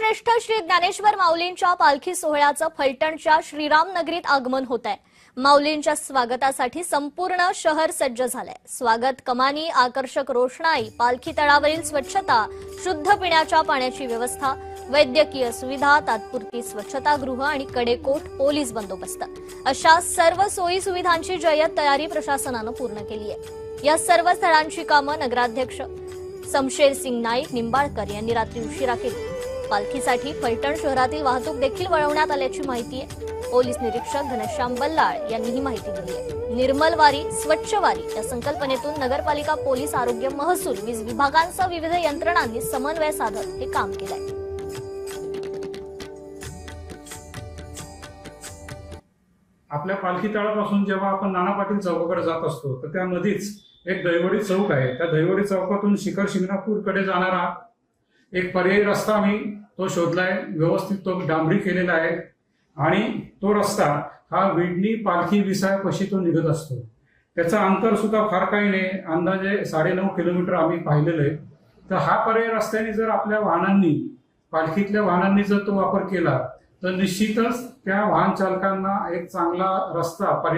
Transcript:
संतश्रेष्ठ श्री ज्ञानेश्वर माऊलींच्या पालखी सोहळ्याचं फलटणच्या श्रीराम नगरीत आगमन होत आहे। माऊलींच्या स्वागतासाठी संपूर्ण शहर सज्ज झालंय। स्वागत कमानी, आकर्षक रोषणाई, पालखी तळावरील स्वच्छता, शुद्ध पिण्याच्या पाण्याची व्यवस्था, वैद्यकीय सुविधा, तात्पुरती स्वच्छतागृह आणि कडेकोट पोलीस बंदोबस्त अशा सर्व सोयी सुविधांची जय्यत तयारी प्रशासनानं पूर्ण केली आहे। या सर्व स्थळांची कामं नगराध्यक्ष शमशेर सिंग नाईक निंबाळकर यांनी रात्री उशिरा केली। पालखीसाठी फलटण शहरातील वाहतूक देखील वळवण्यात आल्याची माहिती आहे। पोलीस निरीक्षक घनश्याम बल्लाळ यांनी ही माहिती दिली आहे। निर्मल वारी, स्वच्छ वारी या संकल्पनेतून नगरपालिका, पोलीस, आरोग्य, महसूल, वीज विभागांसह विविध यंत्रणांनी समन्वय साधत हे काम केलंय। आपल्या पालखी तळापासून जेव्हा आपण नाना पाटील चौकाकडे जात असतो तर त्यामध्येच एक दहिवडी चौक आहे। त्या दहिवडी चौकातून शिखर शिंगणापूरकडे जाणारा एक पर्यायी रस्ता आम्ही तो शोधलाय। व्यवस्थित तो डांबरी केलेला आहे आणि तो रस्ता हा विडणी पालखी विसाव्यापाशी तो निघत असतो। त्याचं अंतर सुद्धा फार काही नाही, अंदाजे 9.5 किलोमीटर आम्ही पाहिलेलं आहे। तर हा पर्यायी रस्त्याने जर आपल्या वाहनांनी, पालखीतल्या वाहनांनी जर तो वापर केला तर निश्चितच त्या वाहन चालकांना एक चांगला रस्ता